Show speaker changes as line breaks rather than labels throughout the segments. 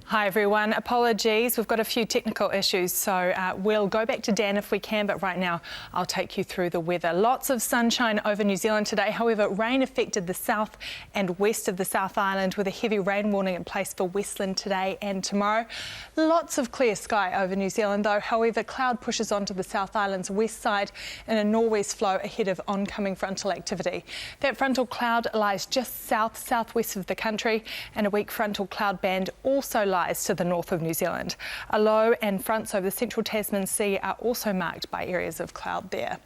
Hi everyone, apologies, we've got a few technical issues, so we'll go back to Dan if we can, but right now I'll take you through the weather. Lots of sunshine over New Zealand today, however rain affected the south and west of the South Island with a heavy rain warning in place for Westland today and tomorrow. Lots of clear sky over New Zealand though, however cloud pushes onto the South Island's west side in a nor'west flow ahead of oncoming frontal activity. That frontal cloud lies just southwest of the country, and a weak frontal cloud band also lies to the north of New Zealand. A low and fronts over the central Tasman Sea are also marked by areas of cloud there.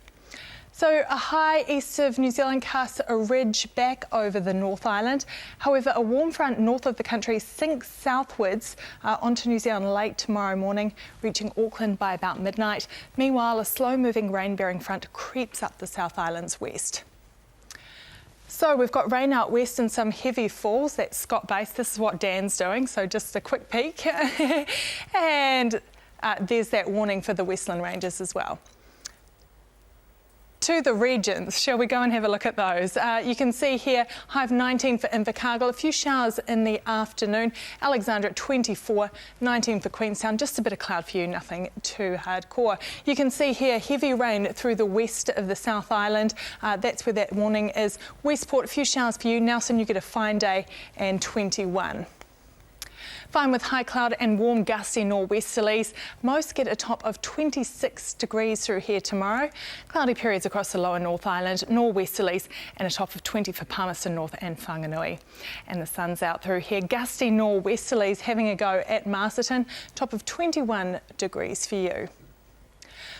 So a high east of New Zealand casts a ridge back over the North Island. However, a warm front north of the country sinks southwards onto New Zealand late tomorrow morning, reaching Auckland by about midnight. Meanwhile, a slow-moving rain-bearing front creeps up the South Island's west. So we've got rain out west and some heavy falls. That's Scott Base. This is what Dan's doing, so just a quick peek. And there's that warning for the Westland Ranges as well. To the regions, shall we go and have a look at those? You can see here, high of 19 for Invercargill, a few showers in the afternoon. Alexandra at 24, 19 for Queenstown, just a bit of cloud for you, nothing too hardcore. You can see here heavy rain through the west of the South Island. That's where that warning is. Westport, a few showers for you. Nelson, you get a fine day and 21. Fine with high cloud and warm gusty nor'westerlies. Most get a top of 26 degrees through here tomorrow. Cloudy periods across the lower North Island, nor'westerlies, and a top of 20 for Palmerston North and Whanganui. And the sun's out through here. Gusty nor'westerlies having a go at Masterton, top of 21 degrees for you.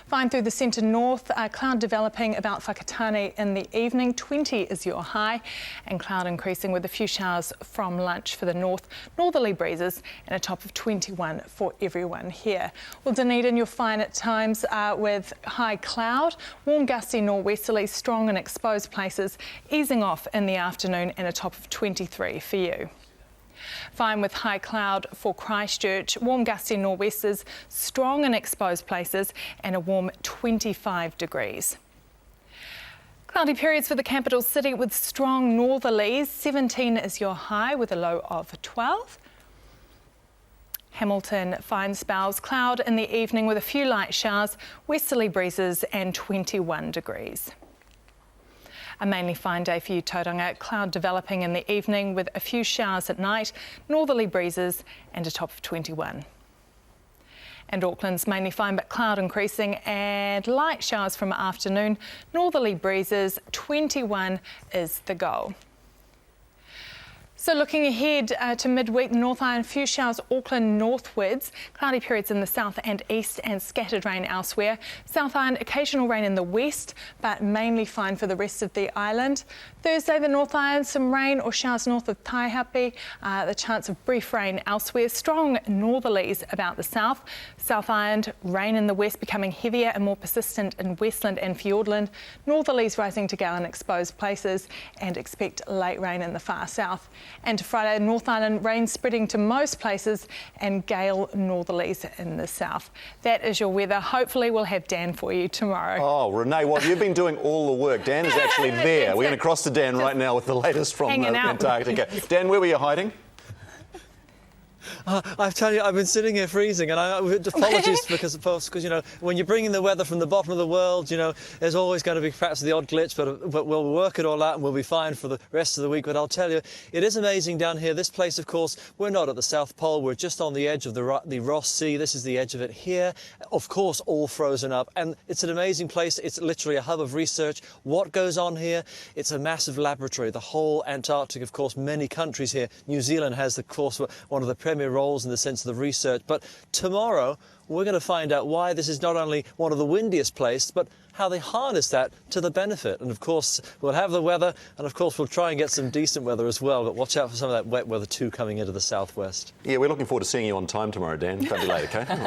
Fine through the centre north, cloud developing about Whakatane in the evening, 20 is your high, and cloud increasing with a few showers from lunch for the north, northerly breezes, and a top of 21 for everyone here. Well, Dunedin, you're fine at times with high cloud, warm gusty nor'westerlies, strong in exposed places, easing off in the afternoon, and a top of 23 for you. Fine with high cloud for Christchurch, warm gusty nor'westers, strong in exposed places, and a warm 25 degrees. Cloudy periods for the capital city with strong northerlies, 17 is your high with a low of 12. Hamilton, fine spells, cloud in the evening with a few light showers, westerly breezes and 21 degrees. A mainly fine day for you, Tauranga. Cloud developing in the evening with a few showers at night, northerly breezes and a top of 21. And Auckland's mainly fine but cloud increasing and light showers from afternoon, northerly breezes, 21 is the goal. So looking ahead to midweek, North Island, few showers, Auckland northwards, cloudy periods in the south and east and scattered rain elsewhere. South Island, occasional rain in the west, but mainly fine for the rest of the island. Thursday, the North Island, some rain or showers north of Taihape, the chance of brief rain elsewhere. Strong northerlies about the south. South Island, rain in the west becoming heavier and more persistent in Westland and Fiordland. Northerlies rising to gale in exposed places, and expect late rain in the far south. And to Friday, North Island, rain spreading to most places and gale northerlies in the south. That is your weather. Hopefully we'll have Dan for you tomorrow.
Oh, Renee, well, you've been doing all the work. Dan is actually there. We're going to cross to Dan right now with the latest from Antarctica. Dan, where were you hiding?
I tell you, I've been sitting here freezing, and apologies because you know, when you're bringing the weather from the bottom of the world, you know, there's always going to be perhaps the odd glitch, but we'll work it all out and we'll be fine for the rest of the week. But I'll tell you, it is amazing down here. This place, of course, we're not at the South Pole. We're just on the edge of the Ross Sea. This is the edge of it here. Of course, all frozen up, and it's an amazing place. It's literally a hub of research. What goes on here? It's a massive laboratory. The whole Antarctic, of course, many countries here. New Zealand has, of course, one of the premier roles in the sense of the research. But tomorrow we're going to find out why this is not only one of the windiest places, but how they harness that to the benefit. And of course we'll have the weather, and of course we'll try and get some decent weather as well, but watch out for some of that wet weather too coming into the southwest.
Yeah, we're looking forward to seeing you on time tomorrow, Dan. Don't be late, okay?